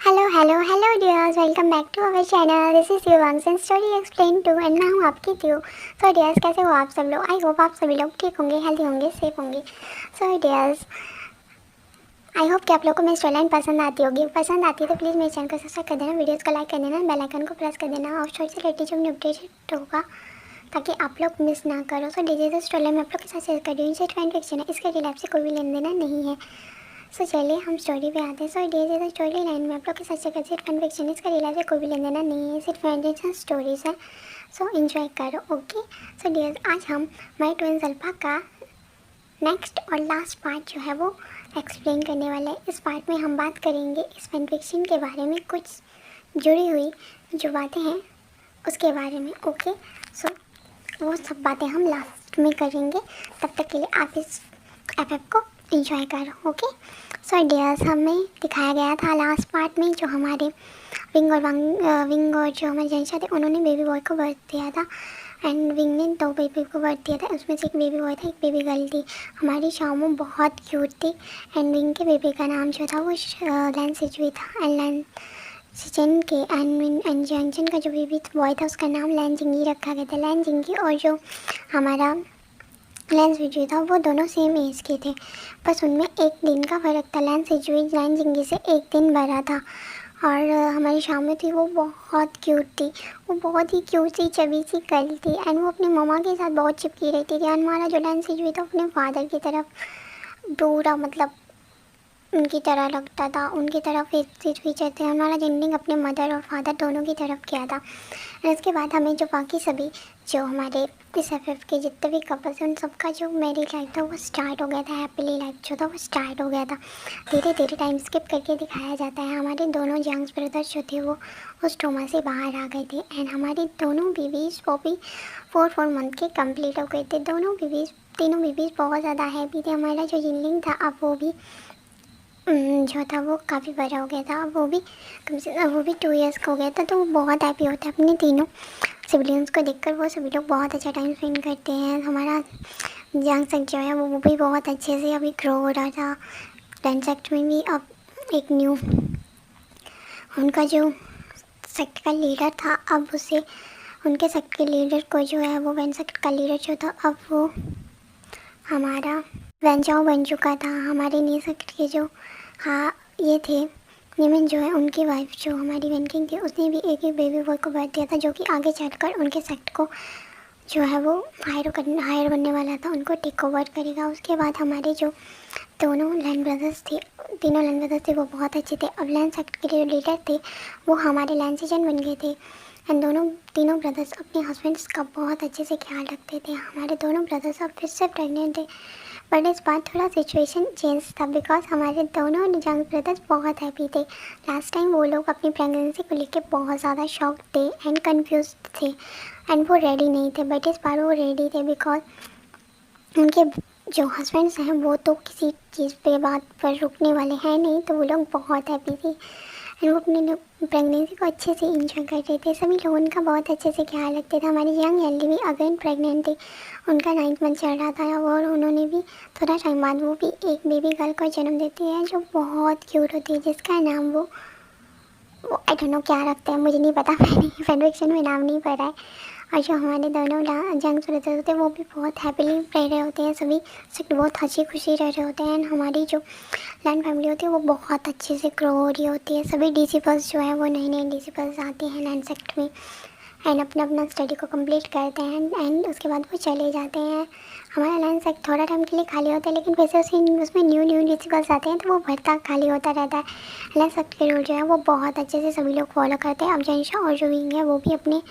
Hello dears, welcome back to our channel. This is Yuvansh and story explain to end मैं हूँ आपकी त्यू। सो dears, कैसे हो आप सब लोग? आई होप आप सभी लोग ठीक होंगे, हेल्दी होंगे, सेफ होंगे। सो डियर्स, आई होप कि आप लोगों को मेरी स्टोरी लाइन पसंद आती होगी। पसंद आती है तो प्लीज़ मेरे चैनल को सब्सक्राइब कर देना, वीडियोज़ को लाइक कर देना, बेल आइकन को प्रेस कर देना और स्टोरी से रिलेटेड जो अपडेट होगा ताकि आप लोग मिस ना करो। सो डिजीज स्टोरी लाइन मैं आप लोग के साथ शेयर कर रही हूँ। इसे फैन फिक्शन है, इसके रियल लाइफ से कोई भी लेन देना नहीं है। सो चलिए हम स्टोरी पे आते हैं। सो डियर स्टोरी लाइन में आप लोग के साथ शेयर करते हैं फन फिक्शन, इसका रियल लाइफ से कोई भी लेन देना नहीं है, सिर्फ फैंटेसी स्टोरीज है। सो एंजॉय करो, ओके। सो डियर, आज हम माय ट्विंस अल्फा का नेक्स्ट और लास्ट पार्ट जो है वो एक्सप्लेन करने वाले हैं। इस पार्ट में हम बात करेंगे इस फन फिक्शन के बारे में, कुछ जुड़ी हुई जो बातें हैं उसके बारे में, ओके। सो वो सब बातें हम लास्ट में करेंगे। तब तक के लिए आप इस एफ को इंजॉय करो, ओके। सो डियर्स, हमें दिखाया गया था लास्ट पार्ट में जो हमारे विंग और जो हमारे जैसा थे उन्होंने बेबी बॉय को बर्थ दिया था। एंड विंग ने 2 बेबी को बर्थ दिया था, उसमें से एक बेबी बॉय था, एक बेबी गर्ल थी। हमारी शामू बहुत क्यूट थी। एंड विंग के बेबी का नाम जो था वो लैन सिजुई था। एंड लैन सिचन के एंड जंचन का जो बेबी बॉय था उसका नाम लैन जिंगी रखा गया था। लैन जिंगी और जो हमारा लैन सिजुई था वो दोनों सेम एज के थे, बस उनमें एक दिन का फ़र्क था। लैन सिजुई लैन जिंगी से एक दिन बड़ा था। और हमारी शाम थी वो बहुत क्यूट थी। वो बहुत ही क्यूट सी चबी सी गर्ल थी। एंड वो अपनी मम्मा के साथ बहुत चिपकी रहती थी। एंड हमारा जो लैन सिजुई था अपने फादर की तरफ पूरा मतलब उनकी तरह लगता था, उनकी तरफ फीचर थे। हमारा जेंडिंग अपने मदर और फादर दोनों की तरफ किया था। और उसके बाद हमें जो बाकी सभी जो हमारे इस एफ के जितने भी कपल्स हैं उन सबका जो मैरिज लाइफ था वो स्टार्ट हो गया था। हैप्पीली लाइफ जो था वो स्टार्ट हो गया था। धीरे धीरे टाइम स्किप करके दिखाया जाता है। हमारे दोनों यंग्स ब्रदर्स जो थे वो उस ट्रोमा से बाहर आ गए थे। एंड हमारी दोनों बेबीज़ वो भी 4 मंथ के कंप्लीट हो गए थे। दोनों बेबीज़ तीनों बेबीज़ बहुत ज़्यादा हैप्पी थे। हमारा जो जिंगलिंग था अब वो भी जो था वो काफ़ी बड़ा हो गया था। वो भी कम से वो भी 2 ईयर्स का हो गया था। तो वो बहुत हैप्पी होता है अपने तीनों सिबलिंग्स को देखकर। वो सभी लोग बहुत अच्छा टाइम स्पेंड करते हैं। हमारा जंग सेक्ट जो है वो भी बहुत अच्छे से अभी ग्रो हो रहा था। टेंथ सेक्ट में भी अब एक न्यू उनका जो सेक्ट का लीडर था, अब उसे उनके सेक्ट के लीडर को जो है वो वन सेक्ट का लीडर जो था अब वो हमारा वेंजाओ बन चुका था। हमारे न्यू सेक्ट के जो हाँ ये थे निमन जो है उनकी वाइफ जो हमारी वेनकिंग थी, उसने भी एक बेबी बॉय को बर्थ दिया था जो कि आगे चलकर उनके सेक्ट को जो है वो हायर बनने वाला था, उनको टेक ओवर करेगा। उसके बाद हमारे जो दोनों लैंड ब्रदर्स थे, तीनों लैंड ब्रदर्स थे, वो बहुत अच्छे थे। अब लैंड सेक्ट के जो लीडर थे वो हमारे लैंड सीजन बन गए थे। एंड तीनों ब्रदर्स अपने हस्बैंड्स का बहुत अच्छे से ख्याल रखते थे। हमारे दोनों ब्रदर्स अब फिर से प्रेग्नेंट थे, बट इस बार थोड़ा सिचुएशन चेंज था बिकॉज हमारे दोनों यंग ब्रदर्स बहुत हैप्पी थे। लास्ट टाइम वो लोग अपनी प्रेगनेंसी को लेकर बहुत ज़्यादा शॉक थे एंड कंफ्यूज थे एंड वो रेडी नहीं थे, बट इस बार वो रेडी थे बिकॉज उनके जो हस्बैंड्स हैं वो तो किसी चीज़ पे बात पर रुकने वाले हैं नहीं, तो वो लोग बहुत हैप्पी थे एंड वो अपने प्रेगनेंसी को अच्छे से इंजॉय कर रहे थे। सभी लोग उनका बहुत अच्छे से ख्याल रखते थे। हमारी यंग एल्डी भी अगेन प्रेग्नेंट थी, उनका 9th मंथ चल रहा था और उन्होंने भी थोड़ा टाइम बाद वो भी एक बेबी गर्ल को जन्म देती है जो बहुत क्यूट होती है, जिसका नाम वो आई डोंट नो क्या रखते हैं, मुझे नहीं पता, मैंने फैन फिक्शन में नाम नहीं पढ़ा है। और जो हमारे दोनों जंग ब्रदर्स होते हैं वो भी बहुत हैप्पीली रह रहे होते हैं, सभी सब बहुत हंसी खुशी रह रहे होते हैं। एंड हमारी जो लैंड फैमिली होती है वो बहुत अच्छे से ग्रो हो रही होती है। सभी डीसीपल्स जो है वो नए नए डीसीपल्स आते हैं लैंड सेक्ट में एंड अपना अपना स्टडी को कंप्लीट करते हैं एंड उसके बाद वो चले जाते हैं। हमारा लैंड सेक्ट थोड़ा टाइम के लिए खाली होता है, लेकिन फिर से उसमें न्यू डीसीपल्स आते हैं तो वो भरता खाली होता रहता है। लैंड सेक्ट के रूल जो है वो बहुत अच्छे से सभी लोग फॉलो करते हैं। अब जैसा और जो विंग है वो भी अपने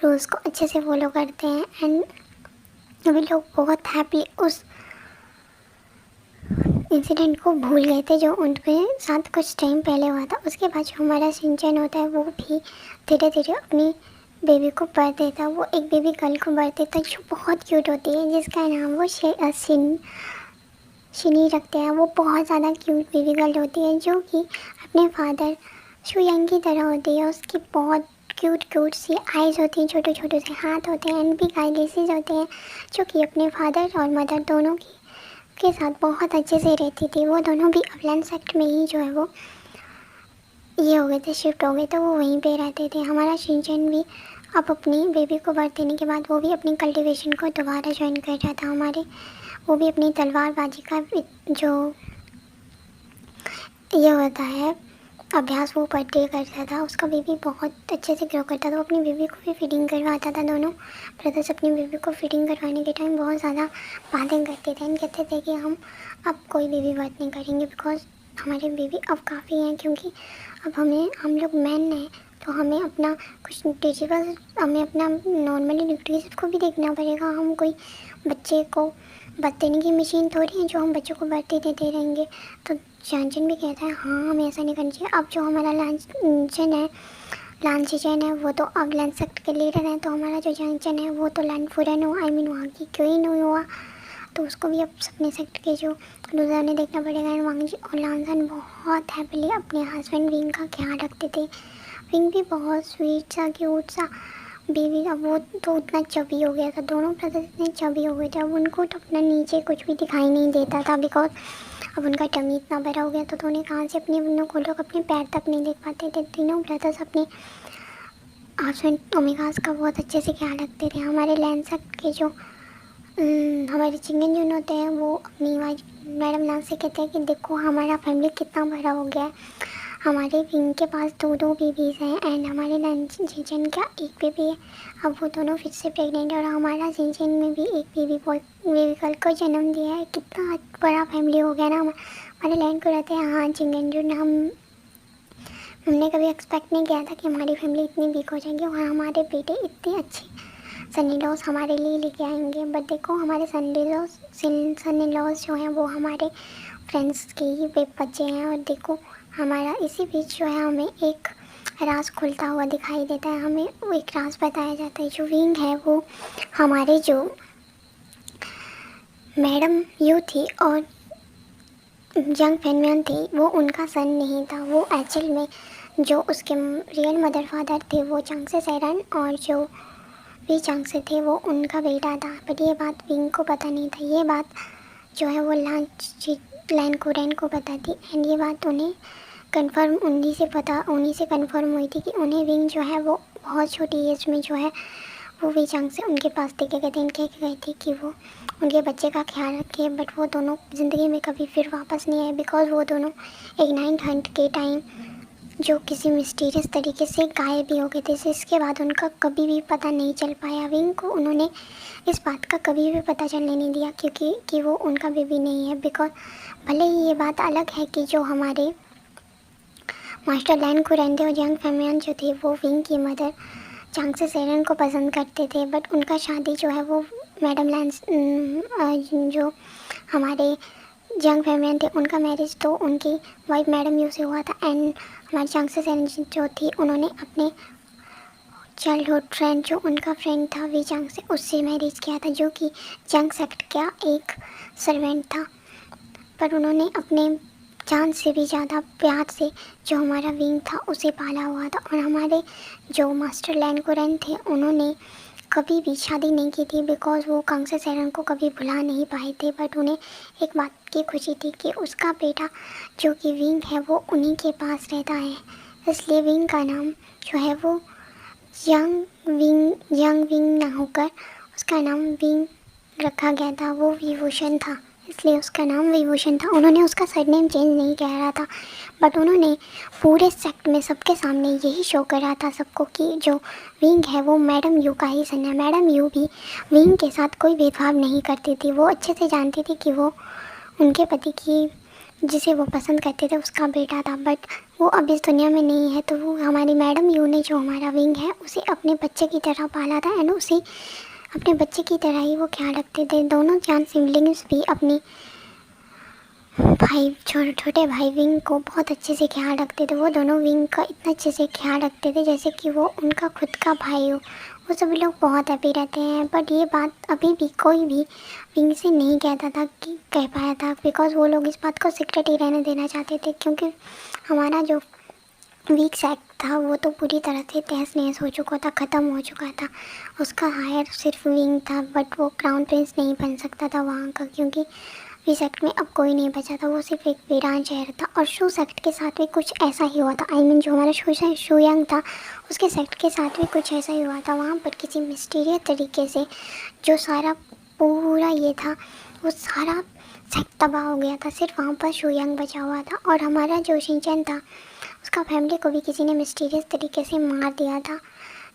रूल्स को अच्छे से फॉलो करते हैं एंड सभी लोग बहुत हैप्पी उस इंसिडेंट को भूल गए थे जो उनके साथ कुछ टाइम पहले हुआ था। उसके बाद जो हमारा सिंचन होता है वो भी धीरे धीरे अपनी बेबी को बर्थ देता है। वो एक बेबी गर्ल को बर्थ देता है जो बहुत क्यूट होती है, जिसका नाम वो शिनी रखते हैं। वो बहुत ज़्यादा क्यूट बेबी गर्ल होती है जो कि अपने फादर शुयंग की तरह होती है। उसकी बहुत क्यूट सी आइज़ होती हैं, छोटे छोटे से हाथ होते हैं एंड बिग आईलेसेस होते हैं, जो कि अपने फादर और मदर दोनों के साथ बहुत अच्छे से रहती थी। वो दोनों भी अपलैंड सेक्ट में ही जो है वो ये हो गए थे, शिफ्ट हो गए, तो वो वहीं पे रहते थे। हमारा शिनचैन भी अब अपनी बेबी को बर्थ देने के बाद वो भी अपनी कल्टीवेशन को दोबारा ज्वाइन कर रहा था। हमारे वो भी अपनी तलवारबाजी का जो ये होता है अभ्यास वो बर्थडे करता था। उसका बेबी बहुत अच्छे से ग्रो करता था। वो अपनी बेबी को भी फीडिंग करवाता था। दोनों ब्रदर्स अपनी बेबी को फीडिंग करवाने के टाइम बहुत ज़्यादा बातें करते थे एंड कहते थे कि हम अब कोई बेबी बर्थ नहीं करेंगे बिकॉज हमारे बेबी अब काफ़ी हैं, क्योंकि अब हम लोग मैन हैं तो हमें अपना कुछ न्यूट्रिशियस, हमें अपना नॉर्मली न्यूट्रिशियस को भी देखना पड़ेगा। हम कोई बच्चे को बर्थ देने की मशीन थोड़ी है जो हम बच्चों को बर्थडे देते रहेंगे। तो जानचन भी कहता है हाँ हमें ऐसा नहीं करना चाहिए। अब जो हमारा लांचन है वो तो अब लैंड सेक्ट के लीडर हैं, तो हमारा जो जानचन है वो तो लैंड फूरन हुआ, आई मीन वहाँ की क्वीन हुआ, तो उसको भी अब अपने सेक्ट के जो लूजर ने देखना पड़ेगा। एंड वांगजी और लांसन बहुत हैप्पीली अपने हस्बैंड विंग का ख्याल रखते थे। विंग भी बहुत स्वीट सा क्यूट सा बेबी, अब वो तो उतना चबी हो गया था। दोनों ब्रदर्स इतने चबी हो गए थे, अब उनको तो अपना नीचे कुछ भी दिखाई नहीं देता था बिकॉज अब उनका टमी इतना बड़ा हो गया तो दोनों कहाँ से अपने उन्हों को लोग अपने पैर तक नहीं देख पाते थे। तीनों ब्रदर्स अपने हस्बैंड ओमेगास का बहुत अच्छे से ख्याल रखते थे। हमारे लैंडसेट के जो हमारे चिंगन जून होते हैं वो अपनी वाइफ मैडम नाम से कहते हैं कि देखो हमारा फैमिली कितना बड़ा हो गया है। हमारे विंग के पास दो बेबीज़ हैं एंड हमारे जिंचन का एक बेबी है। अब वो दोनों फिर से प्रेग्नेंट और हमारा जिंचन में भी एक बेबी कल को जन्म दिया है। कितना बड़ा फैमिली हो गया ना हमारे लैंड को रहते हैं। हाँ चिंगन जून हमने कभी एक्सपेक्ट नहीं किया था कि हमारी फैमिली इतनी बिग हो जाएगी और हमारे बेटे इतने अच्छे सन इन लॉज हमारे लिए लेके आएंगे। बट देखो हमारे सन इन लॉज जो हैं वो हमारे फ्रेंड्स के ही बच्चे हैं। और देखो हमारा इसी बीच जो है हमें एक राज खुलता हुआ दिखाई देता है। हमें वो एक राज बताया जाता है। जो विंग है वो हमारे जो मैडम यू थी और जंग फैनम्यान थी वो उनका सन नहीं था। वो एक्चुअल में जो उसके रियल मदर फादर थे वो चांगसे सैरन और जो वी चांगसे थे वो उनका बेटा था। बट ये बात विंग को पता नहीं था। ये बात जो है वो लैन कुरैन को पता थी एंड ये बात उन्हें कंफर्म उन्हीं से कंफर्म हुई थी कि उन्हें विंग जो है वो बहुत छोटी एज में जो है वो वी चांग से उनके पास देखे गए थे। इनके गए थे कि वो उनके बच्चे का ख्याल रखे। बट वो दोनों ज़िंदगी में कभी फिर वापस नहीं आए बिकॉज वो दोनों एक 9th हंट के टाइम जो किसी मिस्टीरियस तरीके से गायब भी हो गए थे। इसके बाद उनका कभी भी पता नहीं चल पाया। विंग को उन्होंने इस बात का कभी भी पता चलने नहीं दिया क्योंकि कि वो उनका बेबी नहीं है। बिकॉज भले ही ये बात अलग है कि जो हमारे मास्टर लैन कुरैन थे और जंग फैमियन जो थे वो विंग की मदर चांगसे सैरन को पसंद करते थे। बट उनका शादी जो है वो मैडम लैंस जो हमारे जंग फैमियन थे उनका मैरिज तो उनकी वाइफ मैडम यू से हुआ था। एंड हमारी चांगसे सैरन जो थी उन्होंने अपने चाइल्डहुड फ्रेंड जो उनका फ्रेंड था वी चांग से उससे मैरिज किया था जो कि जंग सेक्ट का एक सर्वेंट था। पर उन्होंने अपने जान से भी ज़्यादा प्यार से जो हमारा विंग था उसे पाला हुआ था। और हमारे जो मास्टर लैन कुरैन थे उन्होंने कभी भी शादी नहीं की थी बिकॉज वो कांगसे सैरन को कभी भुला नहीं पाए थे। बट उन्हें एक बात की खुशी थी कि उसका बेटा जो कि विंग है वो उन्हीं के पास रहता है। इसलिए विंग का नाम जो है वो यंग विंग ना होकर उसका नाम विंग रखा गया था। वो विभूषण था इसलिए उसका नाम विभूषण था। उन्होंने उसका सरनेम चेंज नहीं करा था बट उन्होंने पूरे सेक्ट में सबके सामने यही शो करा था सबको कि जो विंग है वो मैडम यू का ही सन है। मैडम यू भी विंग के साथ कोई भेदभाव नहीं करती थी। वो अच्छे से जानती थी कि वो उनके पति की जिसे वो पसंद करते थे उसका बेटा था। बट वो अब इस दुनिया में नहीं है तो वो हमारी मैडम यू ने जो हमारा विंग है उसे अपने बच्चे की तरह पाला था एंड उसे अपने बच्चे की तरह ही वो ख्याल रखते थे। दोनों जान सिबलिंग्स भी अपने भाई छोटे भाई विंग को बहुत अच्छे से ख्याल रखते थे। वो दोनों विंग का इतना अच्छे से ख्याल रखते थे जैसे कि वो उनका खुद का भाई हो। वो सभी लोग बहुत हैप्पी रहते हैं। बट ये बात अभी भी कोई भी विंग से नहीं कहता था कि कह पाया था बिकॉज वो लोग इस बात को सीक्रेट ही रहने देना चाहते थे क्योंकि हमारा जो वीक सेक्ट था वो तो पूरी तरह से तहस नहस हो चुका था, ख़त्म हो चुका था। उसका हायर सिर्फ विंग था बट वो क्राउन प्रिंस नहीं बन सकता था वहाँ का क्योंकि वी सेक्ट में अब कोई नहीं बचा था, वो सिर्फ एक वीरान शहर था। और शू सेक्ट के साथ भी कुछ ऐसा ही हुआ था। आई मीन जो हमारा शूयांग था उसके सेक्ट के साथ भी कुछ ऐसा ही हुआ था। वहाँ पर किसी मिस्टीरियस तरीके से जो सारा पूरा ये था वो सारा सेक्ट तबाह हो गया था। सिर्फ वहाँ पर शूयांग बचा हुआ था। और हमारा जो शिनचैन था उसका फैमिली को भी किसी ने मिस्टीरियस तरीके से मार दिया था,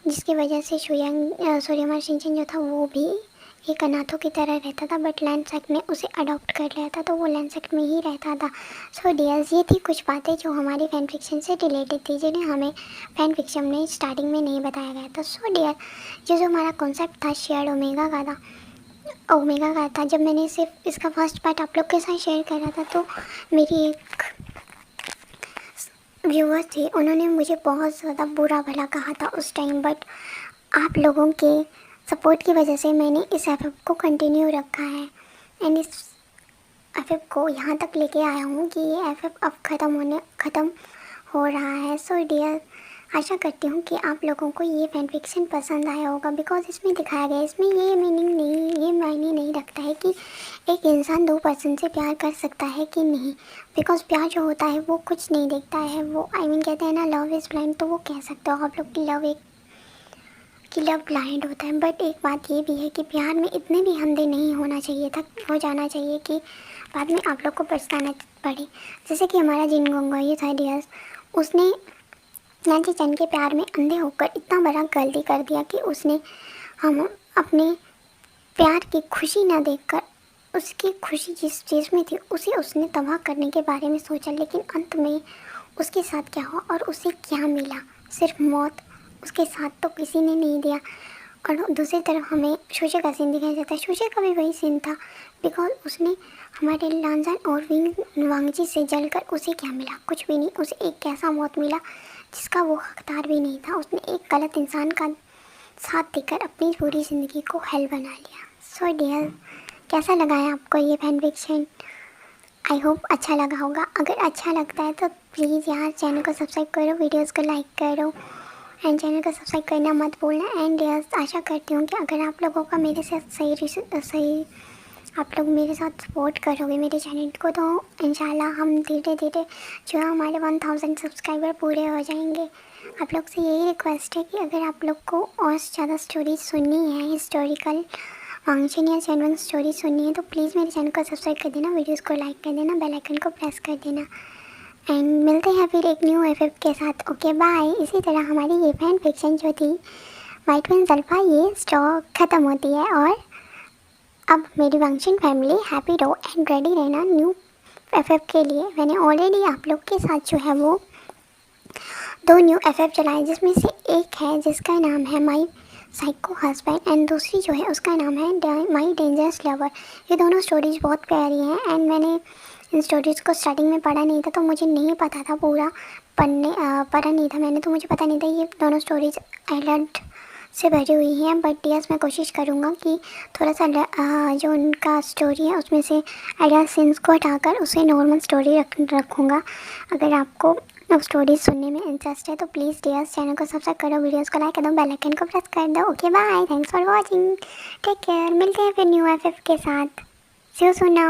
जिसकी वजह से हमारा शिनचैन जो था वो भी एक अनाथों की तरह रहता था। बट लैंड सेक्ट ने उसे अडॉप्ट कर लिया था, तो वो लैंड सेक्ट में ही रहता था। सो डियर्स, ये थी कुछ बातें जो हमारी फैन फिक्शन से रिलेटेड थी, जिन्हें हमें फैन फिक्शन में स्टार्टिंग में नहीं बताया गया था। सो डियर, ये जो हमारा कॉन्सेप्ट था शेयर्ड ओमेगा का था, जब मैंने सिर्फ इसका फर्स्ट पार्ट आप लोग के साथ शेयर करा था, तो मेरी एक व्यूअर थी, उन्होंने मुझे बहुत ज़्यादा बुरा भला कहा था उस टाइम। बट आप लोगों के सपोर्ट की वजह से मैंने इस एफ को कंटिन्यू रखा है एंड इस एफ को यहाँ तक लेके आया हूँ कि ये एफ अब ख़त्म हो रहा है। सो डियर, आशा करती हूँ कि आप लोगों को ये फैन फिक्शन पसंद आया होगा, बिकॉज इसमें दिखाया गया है, इसमें ये मायने नहीं रखता है कि एक इंसान दो पर्सन से प्यार कर सकता है कि नहीं। बिकॉज प्यार जो होता है वो कुछ नहीं देखता है, वो कहते हैं ना, लव इज़ ब्लाइंड, तो वो कह सकते हो आप लोग की लव ब्लाइंड होता है। बट एक बात ये भी है कि प्यार में इतने भी अंधे नहीं होना चाहिए था, हो जाना चाहिए कि बाद में आप लोग को पछताना पड़े। जैसे कि हमारा जिन गोंगोई था डियर्स, उसने नैन्सी चैन के प्यार में अंधे होकर इतना बड़ा गलती कर दिया कि उसने हम अपने प्यार की खुशी ना देखकर उसकी खुशी जिस चीज़ में थी उसे उसने तबाह करने के बारे में सोचा। लेकिन अंत में उसके साथ क्या हुआ और उसे क्या मिला? सिर्फ मौत। उसके साथ तो किसी ने नहीं दिया। और दूसरी तरफ हमें शूशे का सीन दिखाया जाता है। शूशे का भी वही सीन था, बिकॉज उसने हमारे लांजान और वांगजी से जलकर उसे क्या मिला? कुछ भी नहीं। उसे एक ऐसा मौत मिला जिसका वो हकदार भी नहीं था। उसने एक गलत इंसान का साथ देकर अपनी पूरी ज़िंदगी को हेल बना लिया। सो डियर, कैसा लगा है आपको ये फैन फिक्शन? आई होप अच्छा लगा होगा। अगर अच्छा लगता है तो प्लीज़ यार चैनल को सब्सक्राइब करो, वीडियोस को लाइक करो एंड चैनल को सब्सक्राइब करना मत भूलना। एंड यस, आशा करती हूँ कि अगर आप लोगों का मेरे साथ आप लोग मेरे साथ सपोर्ट करोगे मेरे चैनल को, तो इंशाल्लाह हम धीरे धीरे जो है हमारे 1000 सब्सक्राइबर पूरे हो जाएंगे। आप लोग से यही रिक्वेस्ट है कि अगर आप लोग को और ज़्यादा स्टोरीज सुननी है, हिस्टोरिकल वांगचेन या चैनल स्टोरी सुननी है, तो प्लीज़ मेरे चैनल को सब्सक्राइब कर देना, वीडियोस को लाइक कर देना, बेल आइकन को प्रेस कर देना। एंड मिलते हैं फिर एक न्यू एफएफ के साथ। Okay bye. इसी तरह हमारी ये फैन फिक्शन जो थी वाइट विंग्स अल्फा, ये स्टॉक ख़त्म होती है और अब मेरी वांगचेन फैमिली हैप्पी रहो एंड रेडी रहना न्यू एफएफ के लिए। मैंने ऑलरेडी आप लोग के साथ जो है वो 2 न्यू एफएफ चलाए, जिसमें से एक है जिसका नाम है माई साइको हस्बैंड एंड दूसरी जो है उसका नाम है माई डेंजरस लवर। ये दोनों स्टोरीज बहुत प्यारी हैं एंड मैंने इन स्टोरीज़ को स्टार्टिंग में पढ़ा नहीं था, तो मुझे नहीं पता था पढ़ा नहीं था मैंने, तो मुझे पता नहीं था ये दोनों स्टोरीज एडल्ट से भरी हुई हैं। बट यस, मैं कोशिश करूँगा कि थोड़ा सा जो उनका स्टोरी है उसमें से एडल्ट सीन्स को हटाकर उसे नॉर्मल स्टोरी रखूँगा। अगर आपको स्टोरीज सुनने में इंटरेस्ट है तो प्लीज़ डियर्स चैनल को सब्सक्राइब करो, वीडियोस को लाइक कर दो, बेल आइकन को प्रेस कर दो। Okay bye, thanks for watching, take care. मिलते हैं फिर न्यू एफएफ के साथ। See you soon now.